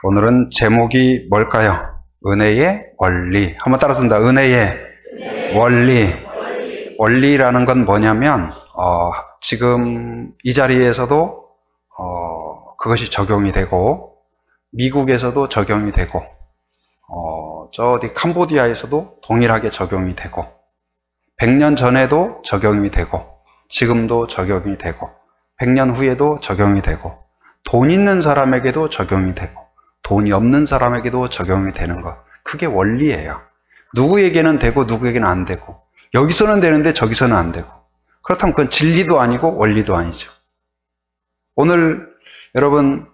오늘은 제목이 뭘까요? 은혜의 원리. 한번 따라습니다. 은혜의 원리. 원리라는 건 뭐냐면 지금 이 자리에서도 그것이 적용이 되고, 미국에서도 적용이 되고, 저 어디 캄보디아에서도 동일하게 적용이 되고, 100년 전에도 적용이 되고, 지금도 적용이 되고, 100년 후에도 적용이 되고, 돈 있는 사람에게도 적용이 되고, 돈이 없는 사람에게도 적용이 되는 것. 그게 원리예요. 누구에게는 되고 누구에게는 안 되고, 여기서는 되는데 저기서는 안 되고. 그렇다면 그건 진리도 아니고 원리도 아니죠. 오늘 여러분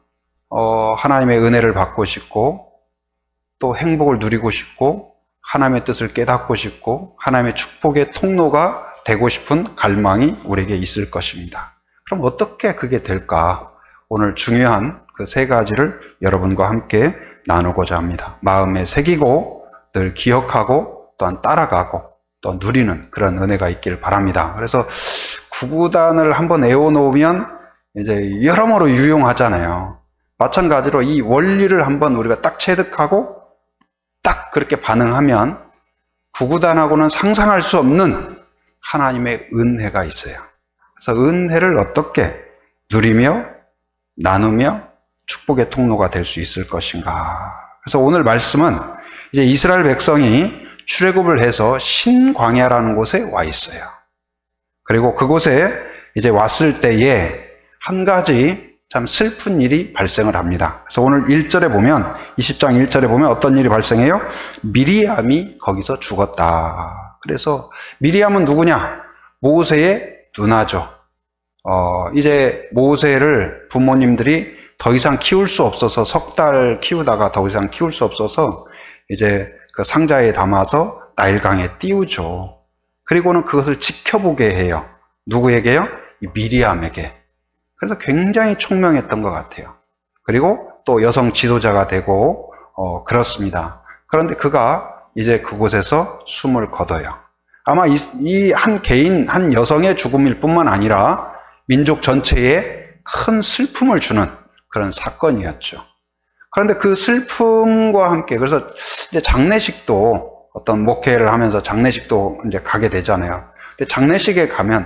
하나님의 은혜를 받고 싶고, 또 행복을 누리고 싶고, 하나님의 뜻을 깨닫고 싶고, 하나님의 축복의 통로가 되고 싶은 갈망이 우리에게 있을 것입니다. 그럼 어떻게 그게 될까? 오늘 중요한 그 세 가지를 여러분과 함께 나누고자 합니다. 마음에 새기고 늘 기억하고 또한 따라가고 또 누리는 그런 은혜가 있기를 바랍니다. 그래서 구구단을 한번 외워놓으면 이제 여러모로 유용하잖아요. 마찬가지로 이 원리를 한번 우리가 딱 체득하고 딱 그렇게 반응하면 구구단하고는 상상할 수 없는 하나님의 은혜가 있어요. 그래서 은혜를 어떻게 누리며 나누며 축복의 통로가 될 수 있을 것인가. 그래서 오늘 말씀은 이제 이스라엘 백성이 출애굽을 해서 신광야라는 곳에 와 있어요. 그리고 그곳에 이제 왔을 때에 한 가지 참 슬픈 일이 발생을 합니다. 그래서 오늘 1절에 보면, 20장 1절에 보면 어떤 일이 발생해요? 미리암이 거기서 죽었다. 그래서 미리암은 누구냐? 모세의 누나죠. 이제 모세를 부모님들이 더 이상 키울 수 없어서, 석 달 키우다가 더 이상 키울 수 없어서 이제 그 상자에 담아서 나일강에 띄우죠. 그리고는 그것을 지켜보게 해요. 누구에게요? 이 미리암에게. 그래서 굉장히 총명했던 것 같아요. 그리고 또 여성 지도자가 되고 그렇습니다. 그런데 그가 이제 그곳에서 숨을 거둬요. 아마 이 한 개인, 한 여성의 죽음일 뿐만 아니라 민족 전체에 큰 슬픔을 주는 그런 사건이었죠. 그런데 그 슬픔과 함께, 그래서 이제 장례식도, 어떤 목회를 하면서 장례식도 이제 가게 되잖아요. 근데 장례식에 가면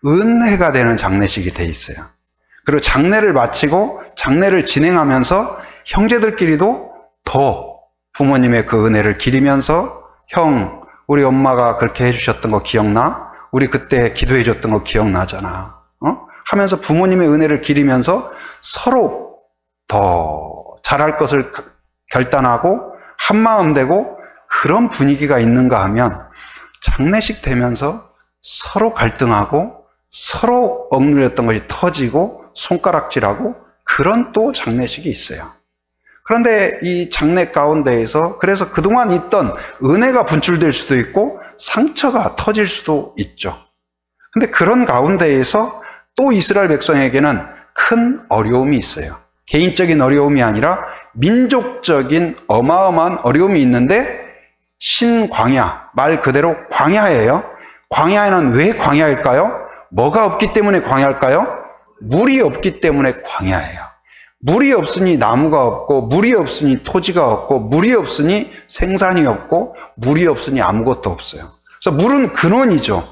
은혜가 되는 장례식이 돼 있어요. 그리고 장례를 마치고 장례를 진행하면서 형제들끼리도 더 부모님의 그 은혜를 기리면서, 형, 우리 엄마가 그렇게 해주셨던 거 기억나? 우리 그때 기도해 줬던 거 기억나잖아. 하면서 부모님의 은혜를 기리면서 서로 더 잘할 것을 결단하고 한마음 되고, 그런 분위기가 있는가 하면 장례식 되면서 서로 갈등하고 서로 억눌렸던 것이 터지고 손가락질하고, 그런 또 장례식이 있어요. 그런데 이 장례 가운데에서 그래서 그동안 있던 은혜가 분출될 수도 있고 상처가 터질 수도 있죠. 근데 그런 가운데에서 또 이스라엘 백성에게는 큰 어려움이 있어요. 개인적인 어려움이 아니라 민족적인 어마어마한 어려움이 있는데, 신광야, 말 그대로 광야예요. 광야에는 왜 광야일까요? 뭐가 없기 때문에 광야일까요? 물이 없기 때문에 광야예요. 물이 없으니 나무가 없고, 물이 없으니 토지가 없고, 물이 없으니 생산이 없고, 물이 없으니 아무것도 없어요. 그래서 물은 근원이죠.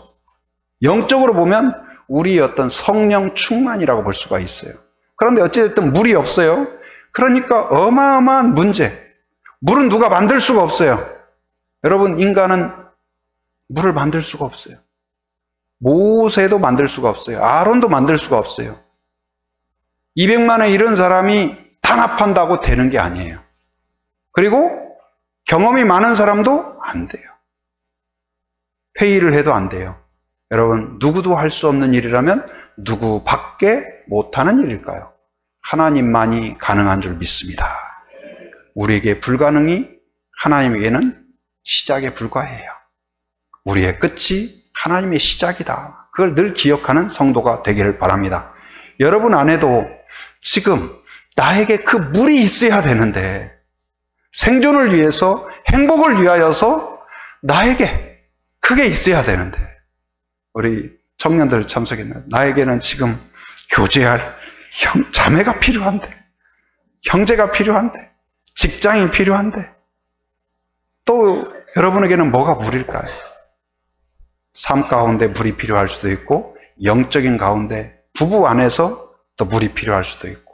영적으로 보면 우리 어떤 성령 충만이라고 볼 수가 있어요. 그런데 어찌됐든 물이 없어요. 그러니까 어마어마한 문제. 물은 누가 만들 수가 없어요. 여러분, 인간은 물을 만들 수가 없어요. 모세도 만들 수가 없어요. 아론도 만들 수가 없어요. 200만에 이른 사람이 탄압한다고 되는 게 아니에요. 그리고 경험이 많은 사람도 안 돼요. 회의를 해도 안 돼요. 여러분, 누구도 할 수 없는 일이라면 누구밖에 못하는 일일까요? 하나님만이 가능한 줄 믿습니다. 우리에게 불가능이 하나님에게는 시작에 불과해요. 우리의 끝이 하나님의 시작이다. 그걸 늘 기억하는 성도가 되기를 바랍니다. 여러분 안에도 지금 나에게 그 물이 있어야 되는데, 생존을 위해서, 행복을 위하여서 나에게 그게 있어야 되는데, 우리 청년들 참석했는데 나에게는 지금 교제할 자매가 필요한데, 형제가 필요한데, 직장이 필요한데 또 여러분에게는 뭐가 물일까요? 삶 가운데 물이 필요할 수도 있고 영적인 가운데 부부 안에서 또 물이 필요할 수도 있고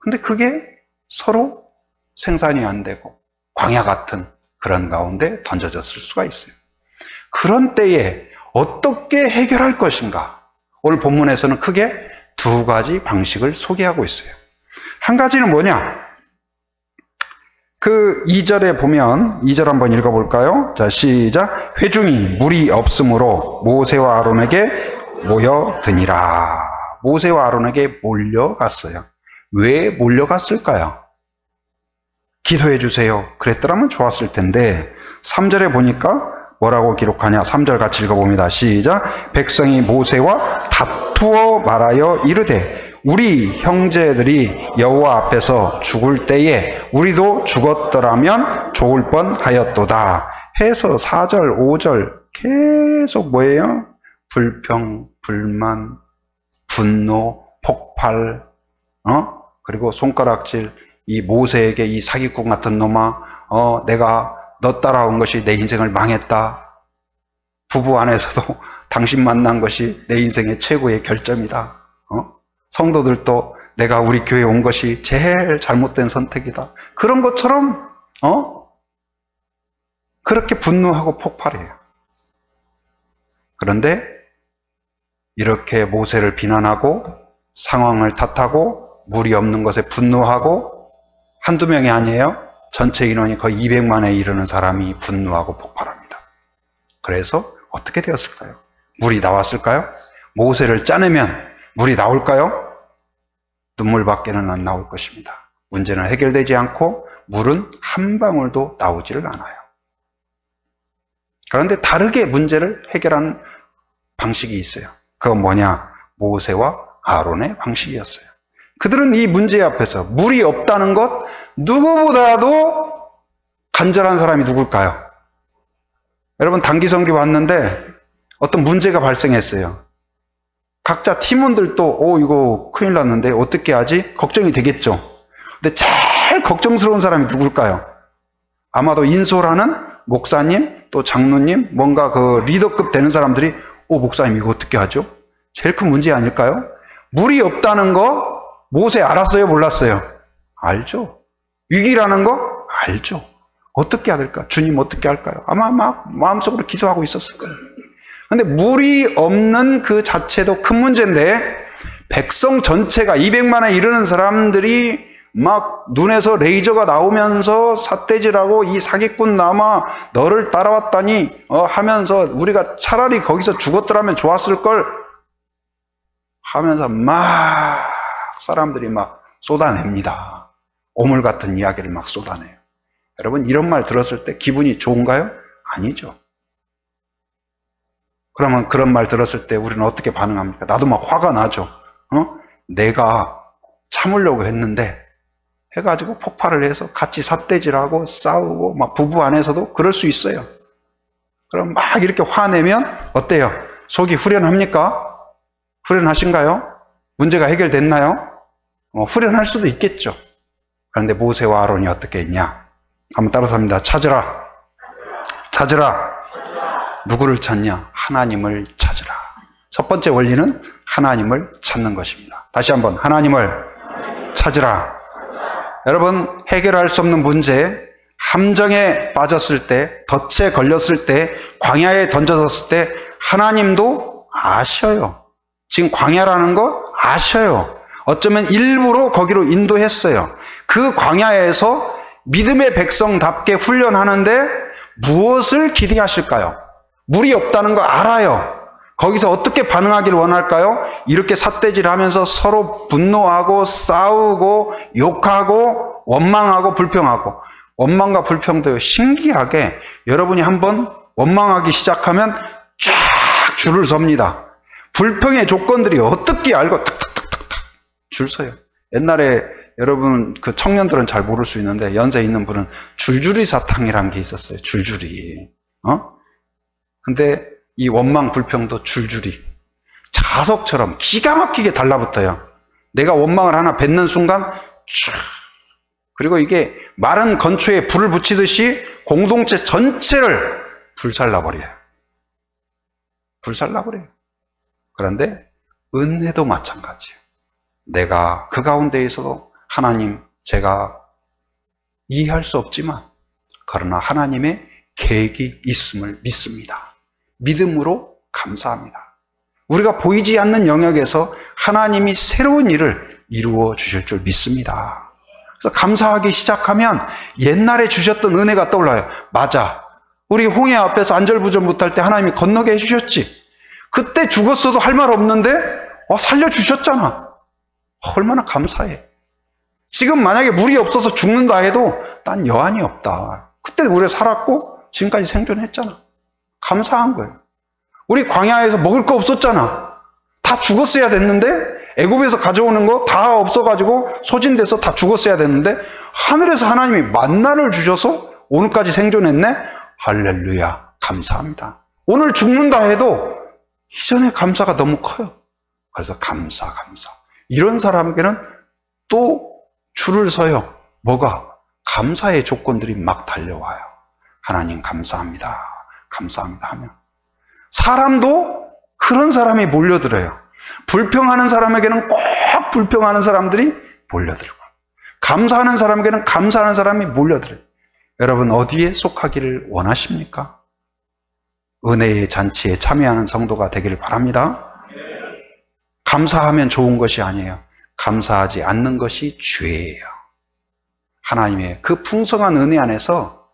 근데 그게 서로 생산이 안 되고 광야 같은 그런 가운데 던져졌을 수가 있어요. 그런 때에 어떻게 해결할 것인가? 오늘 본문에서는 크게 두 가지 방식을 소개하고 있어요. 한 가지는 뭐냐? 그 2절에 보면 2절 한번 읽어볼까요? 자, 시작. 회중이 물이 없으므로 모세와 아론에게 모여드니라. 모세와 아론에게 몰려갔어요. 왜 몰려갔을까요? 기도해 주세요. 그랬더라면 좋았을 텐데 3절에 보니까 뭐라고 기록하냐? 3절 같이 읽어봅니다. 시작. 백성이 모세와 다투어 말하여 이르되 우리 형제들이 여호와 앞에서 죽을 때에 우리도 죽었더라면 좋을 뻔하였도다 해서 4절 5절 계속 뭐예요? 불평, 불만, 분노, 폭발, 그리고 손가락질, 이 모세에게 이 사기꾼 같은 놈아, 내가 너 따라온 것이 내 인생을 망했다. 부부 안에서도 당신 만난 것이 내 인생의 최고의 결점이다. 성도들도 내가 우리 교회에 온 것이 제일 잘못된 선택이다. 그런 것처럼 그렇게 분노하고 폭발해요. 그런데 이렇게 모세를 비난하고 상황을 탓하고 물이 없는 것에 분노하고 한두 명이 아니에요. 전체 인원이 거의 200만에 이르는 사람이 분노하고 폭발합니다. 그래서 어떻게 되었을까요? 물이 나왔을까요? 모세를 짜내면 물이 나올까요? 눈물밖에는 안 나올 것입니다. 문제는 해결되지 않고 물은 한 방울도 나오지를 않아요. 그런데 다르게 문제를 해결하는 방식이 있어요. 그건 뭐냐? 모세와 아론의 방식이었어요. 그들은 이 문제 앞에서 물이 없다는 것 누구보다도 간절한 사람이 누굴까요? 여러분 단기 선교 왔는데 어떤 문제가 발생했어요. 각자 팀원들도 이거 큰일 났는데 어떻게 하지? 걱정이 되겠죠. 근데 제일 걱정스러운 사람이 누굴까요? 아마도 인솔하는 목사님 또 장로님 뭔가 그 리더급 되는 사람들이 목사님 이거 어떻게 하죠? 제일 큰 문제 아닐까요? 물이 없다는 거 모세 알았어요? 몰랐어요? 알죠. 위기라는 거 알죠. 어떻게 해야 될까? 주님 어떻게 할까요? 아마 막 마음속으로 기도하고 있었을 거예요. 근데 물이 없는 그 자체도 큰 문제인데 백성 전체가 200만에 이르는 사람들이 막 눈에서 레이저가 나오면서 삿대질하고 이 사기꾼 남아 너를 따라왔다니 하면서 우리가 차라리 거기서 죽었더라면 좋았을 걸 하면서 막 사람들이 막 쏟아냅니다. 오물 같은 이야기를 막 쏟아내요. 여러분 이런 말 들었을 때 기분이 좋은가요? 아니죠. 그러면 그런 말 들었을 때 우리는 어떻게 반응합니까? 나도 막 화가 나죠. 내가 참으려고 했는데 해가지고 폭발을 해서 같이 삿대질하고 싸우고 막 부부 안에서도 그럴 수 있어요. 그럼 막 이렇게 화내면 어때요? 속이 후련합니까? 후련하신가요? 문제가 해결됐나요? 후련할 수도 있겠죠. 그런데 모세와 아론이 어떻게 했냐? 한번 따라서 합니다. 찾으라. 찾으라. 누구를 찾냐? 하나님을 찾으라. 첫 번째 원리는 하나님을 찾는 것입니다. 다시 한번 하나님을 찾으라. 여러분 해결할 수 없는 문제, 함정에 빠졌을 때, 덫에 걸렸을 때, 광야에 던져졌을 때 하나님도 아셔요. 지금 광야라는 거 아셔요. 어쩌면 일부러 거기로 인도했어요. 그 광야에서 믿음의 백성답게 훈련하는데 무엇을 기대하실까요? 물이 없다는 거 알아요. 거기서 어떻게 반응하기를 원할까요? 이렇게 삿대질하면서 서로 분노하고 싸우고 욕하고 원망하고 불평하고. 원망과 불평도 신기하게 여러분이 한번 원망하기 시작하면 쫙 줄을 섭니다. 불평의 조건들이 어떻게 알고 탁탁탁탁탁 줄 서요. 옛날에 여러분 그 청년들은 잘 모를 수 있는데 연세 있는 분은 줄줄이 사탕이라는 게 있었어요. 줄줄이. 근데 이 원망 불평도 줄줄이 자석처럼 기가 막히게 달라붙어요. 내가 원망을 하나 뱉는 순간 쫙 그리고 이게 마른 건초에 불을 붙이듯이 공동체 전체를 불살라버려요. 불살라버려요. 그런데 은혜도 마찬가지예요. 내가 그 가운데에서도 하나님, 제가 이해할 수 없지만 그러나 하나님의 계획이 있음을 믿습니다. 믿음으로 감사합니다. 우리가 보이지 않는 영역에서 하나님이 새로운 일을 이루어 주실 줄 믿습니다. 그래서 감사하기 시작하면 옛날에 주셨던 은혜가 떠올라요. 맞아. 우리 홍해 앞에서 안절부절 못할 때 하나님이 건너게 해주셨지. 그때 죽었어도 할 말 없는데 살려주셨잖아. 얼마나 감사해. 지금 만약에 물이 없어서 죽는다 해도 난 여한이 없다. 그때 우리가 살았고 지금까지 생존했잖아. 감사한 거예요. 우리 광야에서 먹을 거 없었잖아. 다 죽었어야 됐는데 애굽에서 가져오는 거 다 없어가지고 소진돼서 다 죽었어야 됐는데 하늘에서 하나님이 만나를 주셔서 오늘까지 생존했네. 할렐루야, 감사합니다. 오늘 죽는다 해도 이전의 감사가 너무 커요. 그래서 감사. 이런 사람에게는 또 줄을 서요. 뭐가? 감사의 조건들이 막 달려와요. 하나님 감사합니다. 감사합니다 하면 사람도 그런 사람이 몰려들어요. 불평하는 사람에게는 꼭 불평하는 사람들이 몰려들고, 감사하는 사람에게는 감사하는 사람이 몰려들어요. 여러분 어디에 속하기를 원하십니까? 은혜의 잔치에 참여하는 성도가 되기를 바랍니다. 감사하면 좋은 것이 아니에요. 감사하지 않는 것이 죄예요. 하나님의 그 풍성한 은혜 안에서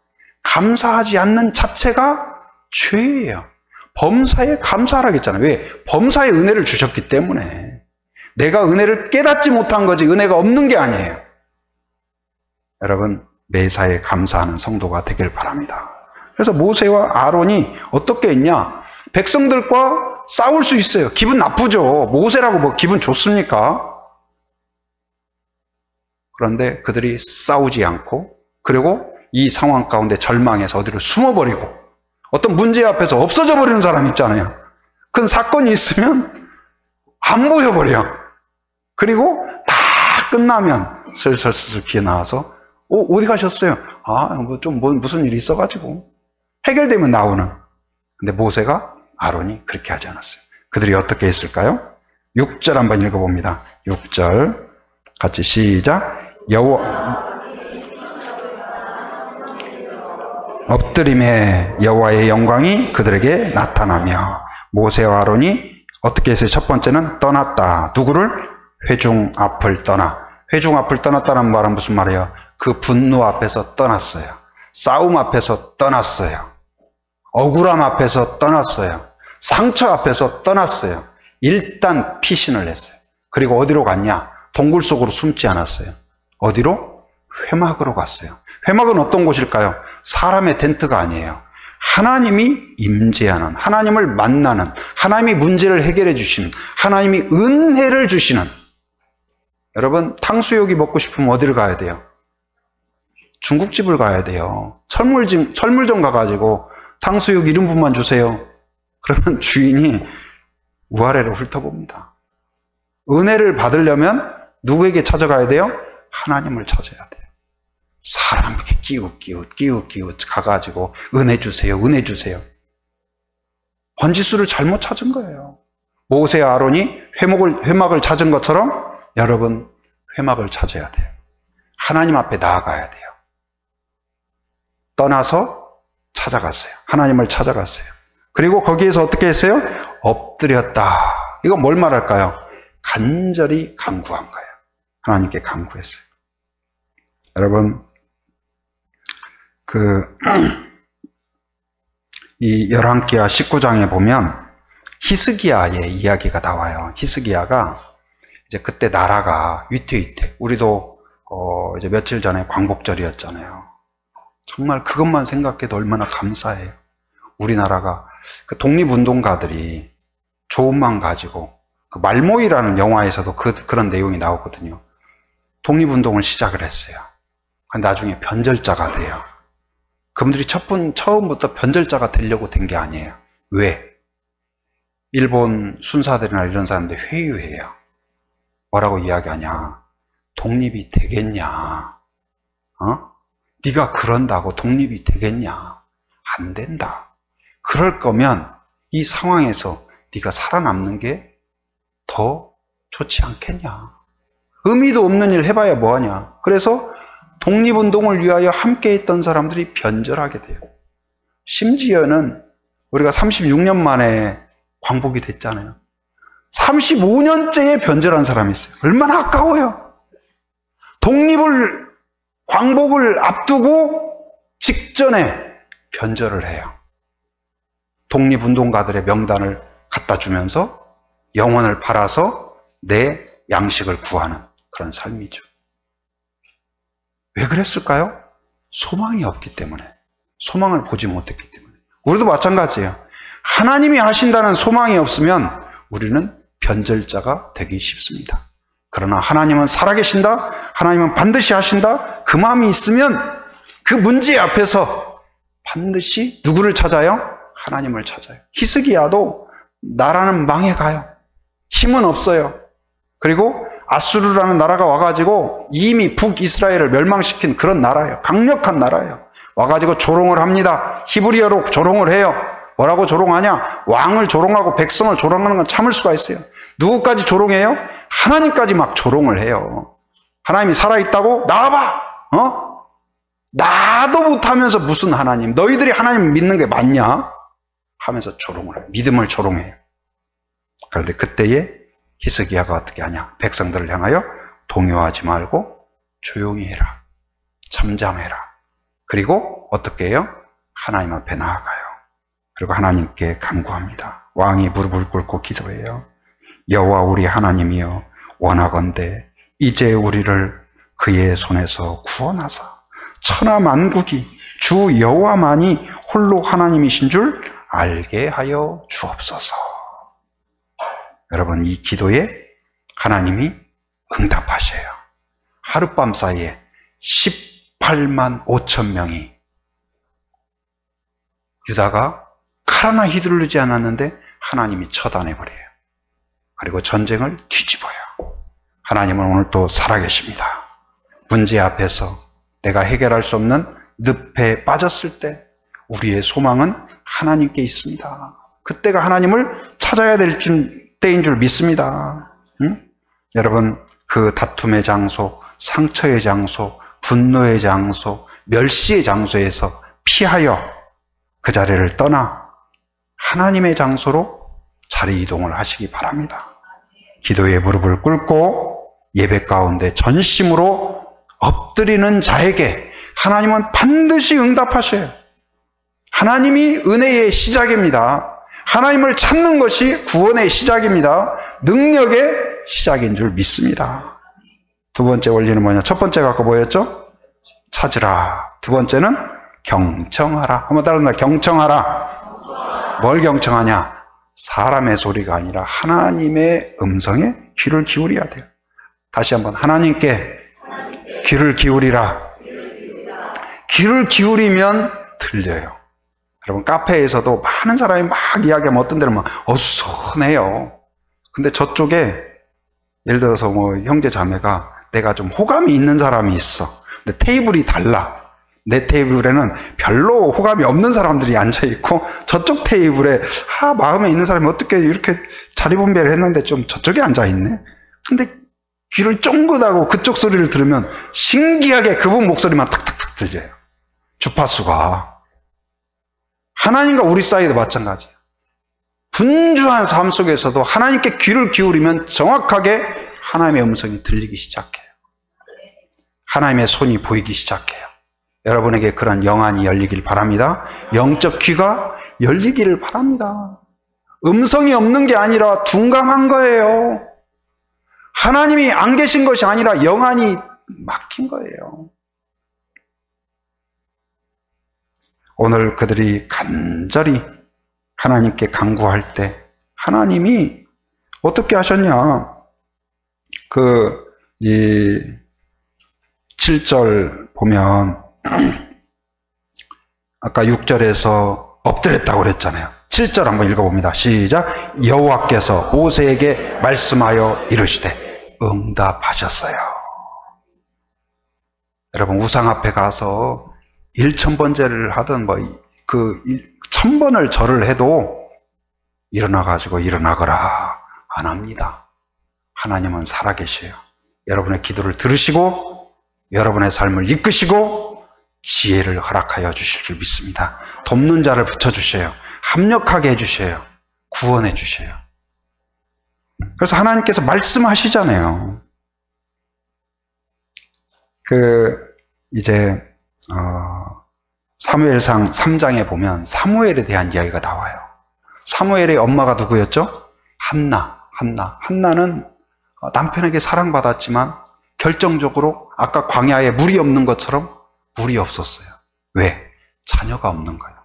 감사하지 않는 자체가 죄예요. 범사에 감사하라고 했잖아요. 왜? 범사에 은혜를 주셨기 때문에. 내가 은혜를 깨닫지 못한 거지 은혜가 없는 게 아니에요. 여러분 매사에 감사하는 성도가 되길 바랍니다. 그래서 모세와 아론이 어떻게 했냐? 백성들과 싸울 수 있어요. 기분 나쁘죠. 모세라고 뭐 기분 좋습니까? 그런데 그들이 싸우지 않고, 그리고 이 상황 가운데 절망해서 어디로 숨어버리고, 어떤 문제 앞에서 없어져 버리는 사람 있잖아요. 큰 사건이 있으면 안 보여버려. 그리고 다 끝나면 슬슬 기어 나와서 어디 가셨어요? 무슨 일이 있어가지고. 해결되면 나오는. 근데 모세가 아론이 그렇게 하지 않았어요. 그들이 어떻게 했을까요? 6절 한번 읽어봅니다. 6절 같이 시작. 엎드림에 여호와의 영광이 그들에게 나타나며, 모세와 아론이 어떻게 했어요? 첫 번째는 떠났다. 누구를? 회중 앞을 떠나. 회중 앞을 떠났다는 말은 무슨 말이에요? 그 분노 앞에서 떠났어요. 싸움 앞에서 떠났어요. 억울함 앞에서 떠났어요. 상처 앞에서 떠났어요. 일단 피신을 했어요. 그리고 어디로 갔냐? 동굴 속으로 숨지 않았어요. 어디로? 회막으로 갔어요. 회막은 어떤 곳일까요? 사람의 텐트가 아니에요. 하나님이 임재하는, 하나님을 만나는, 하나님이 문제를 해결해 주시는, 하나님이 은혜를 주시는. 여러분 탕수육이 먹고 싶으면 어디를 가야 돼요? 중국집을 가야 돼요. 철물점 가가지고 탕수육 1인분만 주세요. 그러면 주인이 우아래로 훑어봅니다. 은혜를 받으려면 누구에게 찾아가야 돼요? 하나님을 찾아야 돼요. 사람에게 끼웃 가가지고 은혜 주세요. 번지수를 잘못 찾은 거예요. 모세와 아론이 회막을 찾은 것처럼 여러분 회막을 찾아야 돼요. 하나님 앞에 나아가야 돼요. 떠나서 찾아갔어요. 하나님을 찾아갔어요. 그리고 거기에서 어떻게 했어요? 엎드렸다. 이거 뭘 말할까요? 간절히 간구한 거예요. 하나님께 간구했어요. 여러분 이 열왕기하 19장에 보면 히스기야의 이야기가 나와요. 히스기야가 이제 그때 나라가 위태위태. 우리도 이제 며칠 전에 광복절이었잖아요. 정말 그것만 생각해도 얼마나 감사해요. 우리나라가 그 독립운동가들이 조음만 가지고, 그 말모이라는 영화에서도 그런 내용이 나오거든요. 독립운동을 시작을 했어요. 나중에 변절자가 돼요. 그분들이 처음부터 변절자가 되려고 된 게 아니에요. 왜? 일본 순사들이나 이런 사람들 회유해요. 뭐라고 이야기하냐? 독립이 되겠냐? 네가 그런다고 독립이 되겠냐? 안 된다. 그럴 거면 이 상황에서 네가 살아남는 게 더 좋지 않겠냐? 의미도 없는 일 해봐야 뭐하냐? 그래서 독립운동을 위하여 함께 했던 사람들이 변절하게 돼요. 심지어는 우리가 36년 만에 광복이 됐잖아요. 35년째에 변절한 사람이 있어요. 얼마나 아까워요. 광복을 앞두고 직전에 변절을 해요. 독립운동가들의 명단을 갖다 주면서 영혼을 팔아서 내 양식을 구하는 그런 삶이죠. 왜 그랬을까요? 소망이 없기 때문에. 소망을 보지 못했기 때문에. 우리도 마찬가지예요. 하나님이 하신다는 소망이 없으면 우리는 변절자가 되기 쉽습니다. 그러나 하나님은 살아계신다. 하나님은 반드시 하신다. 그 마음이 있으면 그 문제 앞에서 반드시 누구를 찾아요? 하나님을 찾아요. 히스기야도 나라는 망해가요. 힘은 없어요. 그리고 아수르라는 나라가 와가지고 이미 북이스라엘을 멸망시킨 그런 나라예요. 강력한 나라예요. 와가지고 조롱을 합니다. 히브리어로 조롱을 해요. 뭐라고 조롱하냐? 왕을 조롱하고 백성을 조롱하는 건 참을 수가 있어요. 누구까지 조롱해요? 하나님까지 막 조롱을 해요. 하나님이 살아있다고? 나와봐! 나도 못하면서 무슨 하나님? 너희들이 하나님 믿는 게 맞냐? 하면서 조롱을 해요. 믿음을 조롱해요. 그런데 그때에 히스기야가 어떻게 하냐? 백성들을 향하여 동요하지 말고 조용히 해라. 잠잠해라. 그리고 어떻게 해요? 하나님 앞에 나아가요. 그리고 하나님께 간구합니다. 왕이 무릎을 꿇고 기도해요. 여호와 우리 하나님이여, 원하건대 이제 우리를 그의 손에서 구원하사 천하 만국이 주 여호와만이 홀로 하나님이신 줄 알게 하여 주옵소서. 여러분, 이 기도에 하나님이 응답하셔요. 하룻밤 사이에 18만 5천 명이, 유다가 칼 하나 휘두르지 않았는데 하나님이 처단해버려요. 그리고 전쟁을 뒤집어요. 하나님은 오늘 또 살아계십니다. 문제 앞에서 내가 해결할 수 없는 늪에 빠졌을 때 우리의 소망은 하나님께 있습니다. 그때가 하나님을 찾아야 될 때인 줄 믿습니다. 여러분, 그 다툼의 장소, 상처의 장소, 분노의 장소, 멸시의 장소에서 피하여 그 자리를 떠나 하나님의 장소로 자리 이동을 하시기 바랍니다. 기도의 무릎을 꿇고 예배 가운데 전심으로 엎드리는 자에게 하나님은 반드시 응답하셔요. 하나님이 은혜의 시작입니다. 하나님을 찾는 것이 구원의 시작입니다. 능력의 시작인 줄 믿습니다. 두 번째 원리는 뭐냐? 첫 번째가 아까 뭐였죠? 찾으라. 두 번째는 경청하라. 한번 따라합니다. 경청하라. 뭘 경청하냐? 사람의 소리가 아니라 하나님의 음성에 귀를 기울여야 돼요. 다시 한번, 하나님께 귀를 기울이라. 귀를 기울이면 들려요. 여러분, 카페에서도 많은 사람이 막 이야기하면 어떤 데는 막 어수선해요. 근데 저쪽에 예를 들어서 뭐 형제 자매가 내가 좀 호감이 있는 사람이 있어. 근데 테이블이 달라. 내 테이블에는 별로 호감이 없는 사람들이 앉아있고 저쪽 테이블에 마음에 있는 사람이 어떻게 이렇게 자리 분배를 했는데 좀 저쪽에 앉아있네. 근데 귀를 쫑긋하고 그쪽 소리를 들으면 신기하게 그분 목소리만 탁탁탁 들려요. 주파수가. 하나님과 우리 사이도 마찬가지예요. 분주한 삶 속에서도 하나님께 귀를 기울이면 정확하게 하나님의 음성이 들리기 시작해요. 하나님의 손이 보이기 시작해요. 여러분에게 그런 영안이 열리길 바랍니다. 영적 귀가 열리기를 바랍니다. 음성이 없는 게 아니라 둔감한 거예요. 하나님이 안 계신 것이 아니라 영안이 막힌 거예요. 오늘 그들이 간절히 하나님께 간구할 때 하나님이 어떻게 하셨냐? 이 7절 보면 아까 6절에서 엎드렸다고 그랬잖아요. 7절 한번 읽어봅니다. 시작. 여호와께서 모세에게 말씀하여 이르시되 응답하셨어요. 여러분 우상 앞에 가서 1000번째를 하든 그 1000번을 절을 해도 일어나가지고 일어나거라 안 합니다. 하나님은 살아계셔요. 여러분의 기도를 들으시고 여러분의 삶을 이끄시고 지혜를 허락하여 주실 줄 믿습니다. 돕는 자를 붙여주셔요. 합력하게 해주셔요. 구원해 주셔요. 그래서 하나님께서 말씀하시잖아요. 이제 사무엘상 3장에 보면 사무엘에 대한 이야기가 나와요. 사무엘의 엄마가 누구였죠? 한나는 남편에게 사랑받았지만 결정적으로 아까 광야에 물이 없는 것처럼 물이 없었어요. 왜? 자녀가 없는 거예요.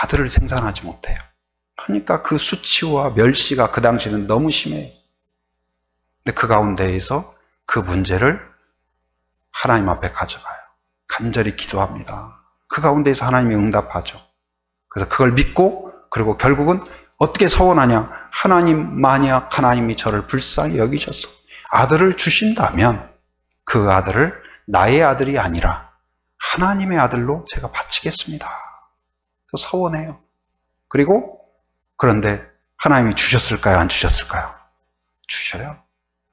아들을 생산하지 못해요. 그러니까 그 수치와 멸시가 그 당시는 너무 심해요. 근데 그 가운데에서 그 문제를 하나님 앞에 가져가요. 간절히 기도합니다. 그 가운데에서 하나님이 응답하죠. 그래서 그걸 믿고 그리고 결국은 어떻게 서원하냐? 하나님 만약 하나님이 저를 불쌍히 여기셔서 아들을 주신다면 그 아들을 나의 아들이 아니라 하나님의 아들로 제가 바치겠습니다. 그래서 서원해요. 그런데 하나님이 주셨을까요? 안 주셨을까요? 주셔요.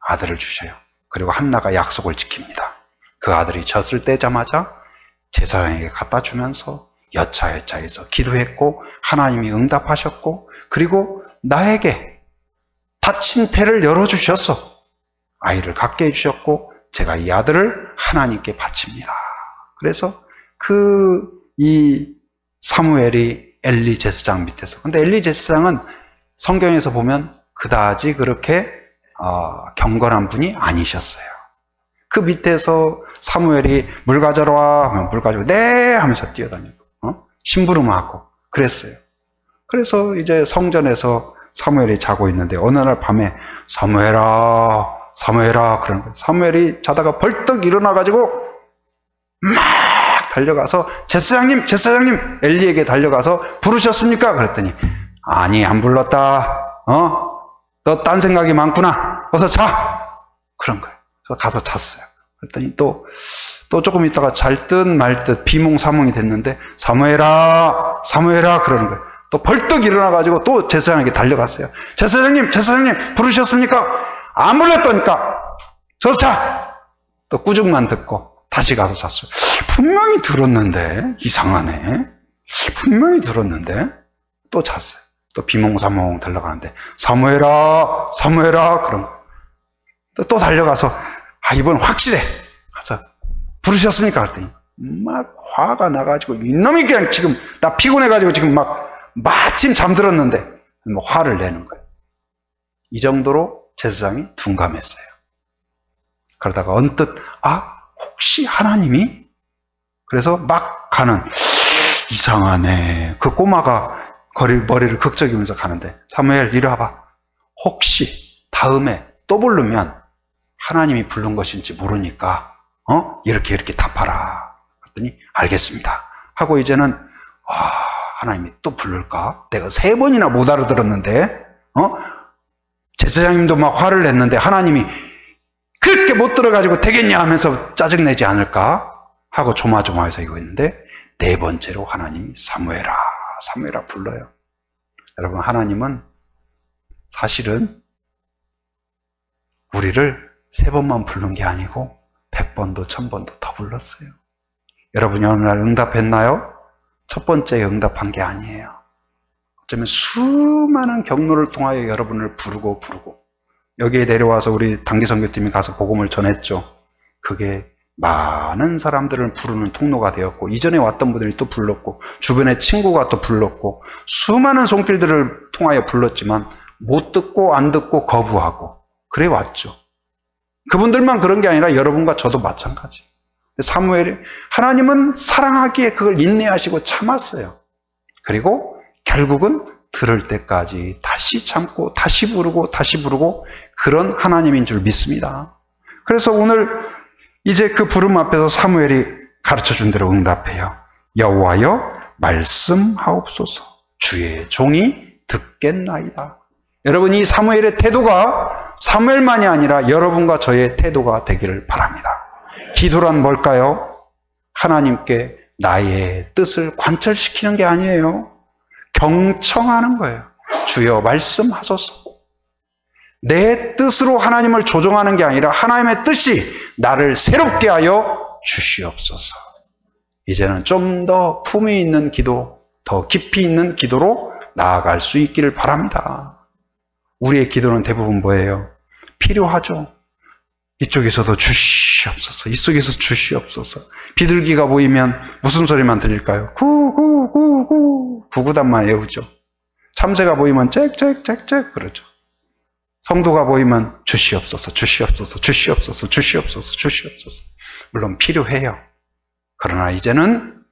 아들을 주셔요. 그리고 한나가 약속을 지킵니다. 그 아들이 젖을 떼자마자 제사장에게 갖다 주면서 여차여차해서 기도했고 하나님이 응답하셨고 그리고 나에게 닫힌 태를 열어주셔서 아이를 갖게 해주셨고 제가 이 아들을 하나님께 바칩니다. 그래서 이 사무엘이 엘리 제사장 밑에서, 근데 엘리 제사장은 성경에서 보면 그다지 그렇게 경건한 분이 아니셨어요. 그 밑에서 사무엘이 물 가져라 하면 물 가지고 네 하면서 뛰어다니고 심부름하고 그랬어요. 그래서 이제 성전에서 사무엘이 자고 있는데 어느 날 밤에 사무엘아 그러는 거예요. 사무엘이 자다가 벌떡 일어나가지고 막 달려가서 제사장님 엘리에게 달려가서 부르셨습니까? 그랬더니 아니 안 불렀다. 너 딴 생각이 많구나. 어서 자. 그런 거예요. 그래서 가서 잤어요. 그랬더니 또 조금 있다가 잘 듯 말 듯 비몽사몽이 됐는데 사무엘아 그러는 거예요. 또 벌떡 일어나가지고 또 제사장에게 달려갔어요. 제사장님 부르셨습니까? 안 불렀다니까. 저 자. 또 꾸중만 듣고 다시 가서 잤어요. 분명히 들었는데 이상하네. 분명히 들었는데 또 잤어요. 또 비몽사몽 달려가는데 사무엘아 그런 거예요. 또 달려가서 이번 확실해. 가서 부르셨습니까? 그랬더니 막 화가 나가지고 이놈이 그냥 지금 나 피곤해가지고 지금 막 마침 잠들었는데 뭐 화를 내는 거예요. 이 정도로 제사장이 둔감했어요. 그러다가 언뜻 혹시 하나님이? 그래서 막 가는 이상하네. 그 꼬마가 머리를 극적이면서 가는데 사무엘 이리 와봐. 혹시 다음에 또 부르면 하나님이 부른 것인지 모르니까 이렇게 답하라. 그랬더니 알겠습니다 하고 이제는 하나님이 또 부를까? 내가 3번이나 못 알아들었는데 제사장님도 막 화를 냈는데 하나님이 그렇게 못 들어가지고 되겠냐 하면서 짜증내지 않을까 하고 조마조마해서 이거 있는데 4번째로 하나님이 사무엘아 불러요. 여러분 하나님은 사실은 우리를 3번만 부른 게 아니고 100번도 1000번도 더 불렀어요. 여러분이 어느 날 응답했나요? 첫 번째 응답한 게 아니에요. 어쩌면 수많은 경로를 통하여 여러분을 부르고 여기에 내려와서 우리 단기선교팀이 가서 복음을 전했죠. 그게 많은 사람들을 부르는 통로가 되었고 이전에 왔던 분들이 또 불렀고 주변의 친구가 또 불렀고 수많은 손길들을 통하여 불렀지만 못 듣고 안 듣고 거부하고 그래 왔죠. 그분들만 그런 게 아니라 여러분과 저도 마찬가지. 사무엘이 하나님은 사랑하기에 그걸 인내하시고 참았어요. 그리고 결국은 들을 때까지 다시 참고 다시 부르고 그런 하나님인 줄 믿습니다. 그래서 오늘 이제 그 부름 앞에서 사무엘이 가르쳐준 대로 응답해요. 여호와여 말씀하옵소서 주의 종이 듣겠나이다. 여러분 이 사무엘의 태도가 사무엘만이 아니라 여러분과 저의 태도가 되기를 바랍니다. 기도란 뭘까요? 하나님께 나의 뜻을 관철시키는 게 아니에요. 경청하는 거예요. 주여 말씀하소서. 내 뜻으로 하나님을 조종하는 게 아니라 하나님의 뜻이 나를 새롭게 하여 주시옵소서. 이제는 좀 더 품위 있는 기도, 더 깊이 있는 기도로 나아갈 수 있기를 바랍니다. 우리의 기도는 대부분 뭐예요? 필요하죠. 이쪽에서도 주시옵소서, 이쪽에서 주시옵소서. 비둘기가 보이면 무슨 소리만 들릴까요? 구구구구, 구구단만 외우죠. 참새가 보이면 짹짹짹짹 그러죠. 성도가 보이면 주시옵소서, 주시옵소서, 주시옵소서, 주시옵소서, 주시옵소서. 물론 필요해요. 그러나 이제는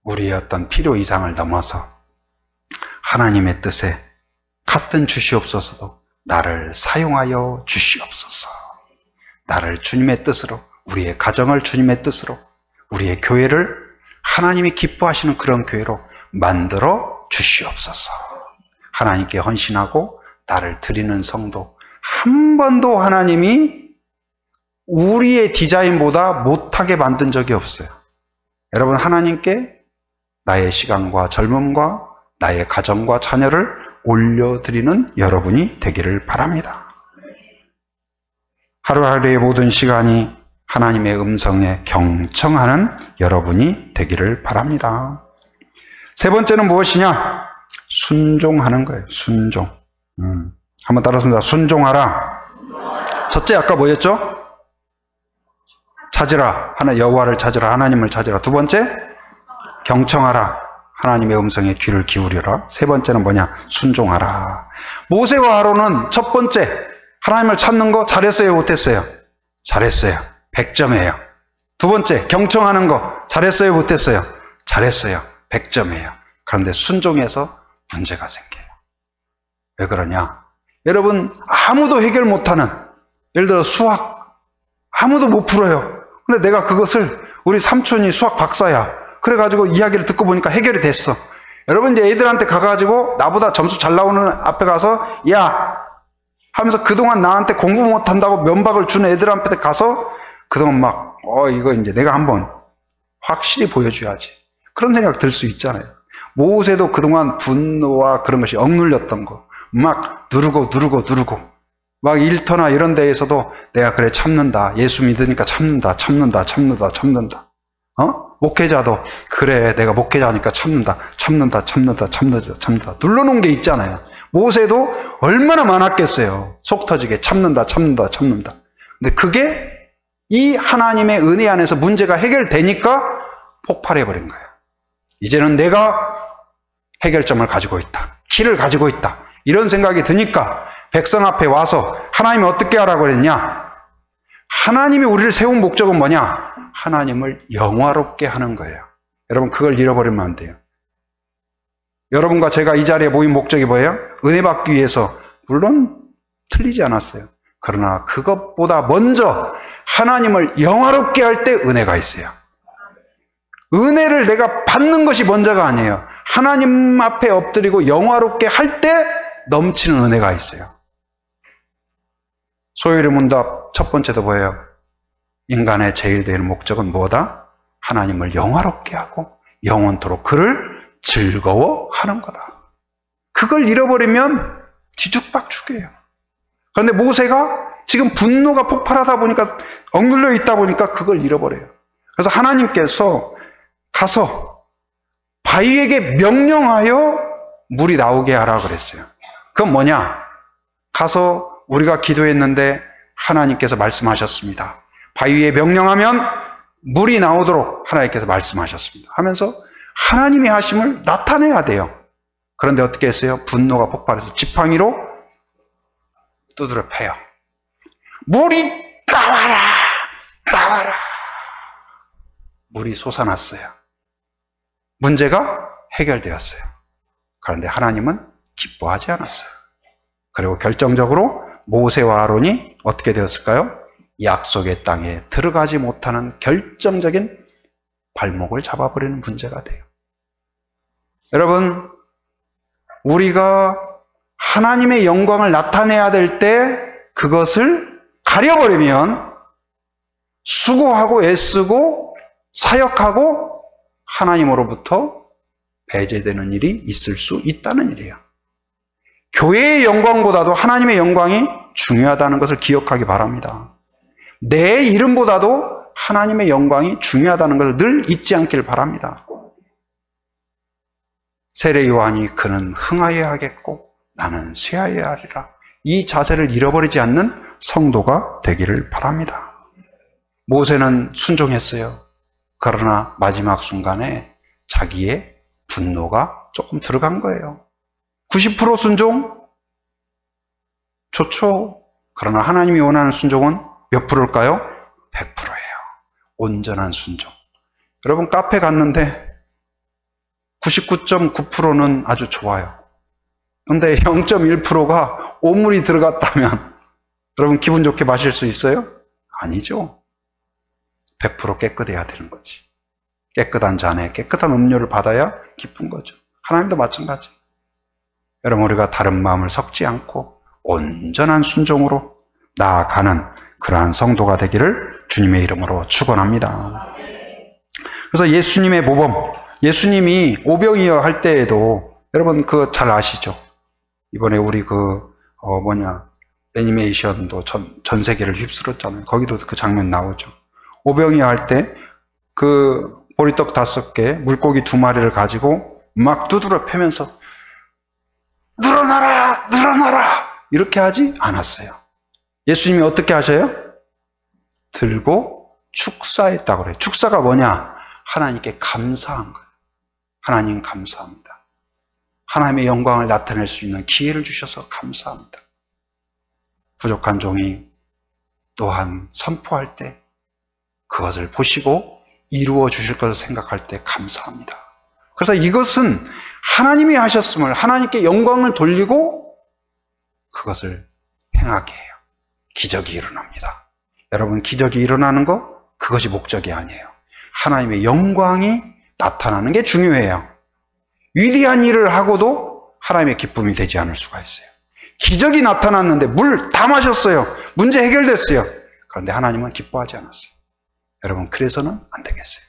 우리의 어떤 필요 이상을 넘어서 하나님의 뜻에 같은 주시옵소서도 나를 사용하여 주시옵소서. 나를 주님의 뜻으로, 우리의 가정을 주님의 뜻으로, 우리의 교회를 하나님이 기뻐하시는 그런 교회로 만들어 주시옵소서. 하나님께 헌신하고 나를 드리는 성도, 한 번도 하나님이 우리의 디자인보다 못하게 만든 적이 없어요. 여러분, 하나님께 나의 시간과 젊음과 나의 가정과 자녀를 올려드리는 여러분이 되기를 바랍니다. 하루하루의 모든 시간이 하나님의 음성에 경청하는 여러분이 되기를 바랍니다. 세 번째는 무엇이냐? 순종하는 거예요. 순종. 한번 따라합니다. 순종하라. 첫째 아까 뭐였죠? 찾으라. 여호와를 찾으라. 하나님을 찾으라. 두 번째, 경청하라. 하나님의 음성에 귀를 기울여라. 세 번째는 뭐냐? 순종하라. 모세와 아론은 첫 번째 하나님을 찾는 거 잘했어요? 못했어요? 잘했어요. 100점이에요. 두 번째, 경청하는 거 잘했어요? 못했어요? 잘했어요. 100점이에요. 그런데 순종해서 문제가 생겨요. 왜 그러냐? 여러분, 아무도 해결 못하는, 예를 들어 수학 아무도 못 풀어요. 근데 내가 그것을, 우리 삼촌이 수학 박사야. 그래가지고 이야기를 듣고 보니까 해결이 됐어. 여러분, 이제 애들한테 가가지고 나보다 점수 잘 나오는 앞에 가서 야 하면서 그동안 나한테 공부 못한다고 면박을 준 애들한테 가서 그동안 막 이거 이제 내가 한번 확실히 보여줘야지, 그런 생각 들 수 있잖아요. 모세도 그동안 분노와 그런 것이 억눌렸던 거 막 누르고 막 일터나 이런 데에서도 내가 그래 참는다, 예수 믿으니까 참는다. 목회자도 그래 내가 목회자니까 참는다. 눌러놓은 게 있잖아요. 모세도 얼마나 많았겠어요. 속 터지게 참는다. 근데 그게 이 하나님의 은혜 안에서 문제가 해결되니까 폭발해버린 거예요. 이제는 내가 해결점을 가지고 있다, 길을 가지고 있다, 이런 생각이 드니까 백성 앞에 와서 하나님이 어떻게 하라고 그랬냐? 하나님이 우리를 세운 목적은 뭐냐? 하나님을 영화롭게 하는 거예요. 여러분, 그걸 잃어버리면 안 돼요. 여러분과 제가 이 자리에 모인 목적이 뭐예요? 은혜 받기 위해서. 물론 틀리지 않았어요. 그러나 그것보다 먼저 하나님을 영화롭게 할 때 은혜가 있어요. 은혜를 내가 받는 것이 먼저가 아니에요. 하나님 앞에 엎드리고 영화롭게 할 때 넘치는 은혜가 있어요. 소요리 문답 첫 번째도 뭐예요? 인간의 제일 되는 목적은 뭐다? 하나님을 영화롭게 하고 영원토록 그를 즐거워하는 거다. 그걸 잃어버리면 뒤죽박죽이에요. 그런데 모세가 지금 분노가 폭발하다 보니까, 억눌려 있다 보니까 그걸 잃어버려요. 그래서 하나님께서 가서 바위에게 명령하여 물이 나오게 하라 그랬어요. 그건 뭐냐? 가서 우리가 기도했는데 하나님께서 말씀하셨습니다. 바위에 명령하면 물이 나오도록 하나님께서 말씀하셨습니다 하면서 하나님의 하심을 나타내야 돼요. 그런데 어떻게 했어요? 분노가 폭발해서 지팡이로 두드려 패요. 물이 나와라. 물이 솟아났어요. 문제가 해결되었어요. 그런데 하나님은 기뻐하지 않았어요. 그리고 결정적으로 모세와 아론이 어떻게 되었을까요? 약속의 땅에 들어가지 못하는 결정적인 발목을 잡아버리는 문제가 돼요. 여러분, 우리가 하나님의 영광을 나타내야 될 때 그것을 가려버리면 수고하고 애쓰고 사역하고 하나님으로부터 배제되는 일이 있을 수 있다는 일이에요. 교회의 영광보다도 하나님의 영광이 중요하다는 것을 기억하기 바랍니다. 내 이름보다도 하나님의 영광이 중요하다는 것을 늘 잊지 않길 바랍니다. 세례 요한이 그는 흥하여야 하겠고 나는 쇠하여야 하리라. 이 자세를 잃어버리지 않는 성도가 되기를 바랍니다. 모세는 순종했어요. 그러나 마지막 순간에 자기의 분노가 조금 들어간 거예요. 90% 순종? 좋죠. 그러나 하나님이 원하는 순종은 몇 프로일까요? 100%예요. 온전한 순종. 여러분 카페 갔는데 99.9%는 아주 좋아요. 근데 0.1%가 오물이 들어갔다면 여러분 기분 좋게 마실 수 있어요? 아니죠. 100% 깨끗해야 되는 거지. 깨끗한 잔에 깨끗한 음료를 받아야 기쁜 거죠. 하나님도 마찬가지. 여러분 우리가 다른 마음을 섞지 않고 온전한 순종으로 나아가는 그러한 성도가 되기를 주님의 이름으로 축원합니다. 그래서 예수님의 모범, 예수님이 오병이어 할 때에도 여러분 그거 잘 아시죠? 이번에 우리 애니메이션도 전 세계를 휩쓸었잖아요. 거기도 그 장면 나오죠. 오병이어 할 때 그 보리떡 5개, 물고기 2마리를 가지고 막 두드려 패면서 늘어나라! 늘어나라! 이렇게 하지 않았어요. 예수님이 어떻게 하셔요? 들고 축사했다고 그래요. 축사가 뭐냐? 하나님께 감사한 거예요. 하나님 감사합니다. 하나님의 영광을 나타낼 수 있는 기회를 주셔서 감사합니다. 부족한 종이 또한 선포할 때 그것을 보시고 이루어 주실 것을 생각할 때 감사합니다. 그래서 이것은 하나님이 하셨음을 하나님께 영광을 돌리고 그것을 행하게 해요. 기적이 일어납니다. 여러분 기적이 일어나는 거 그것이 목적이 아니에요. 하나님의 영광이 나타나는 게 중요해요. 위대한 일을 하고도 하나님의 기쁨이 되지 않을 수가 있어요. 기적이 나타났는데 물 다 마셨어요. 문제 해결됐어요. 그런데 하나님은 기뻐하지 않았어요. 여러분 그래서는 안 되겠어요.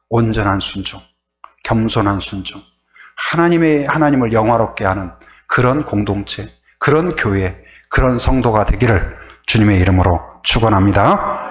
온전한 순종, 겸손한 순종, 하나님을 영화롭게 하는 그런 공동체, 그런 교회, 그런 성도가 되기를 주님의 이름으로 축원합니다.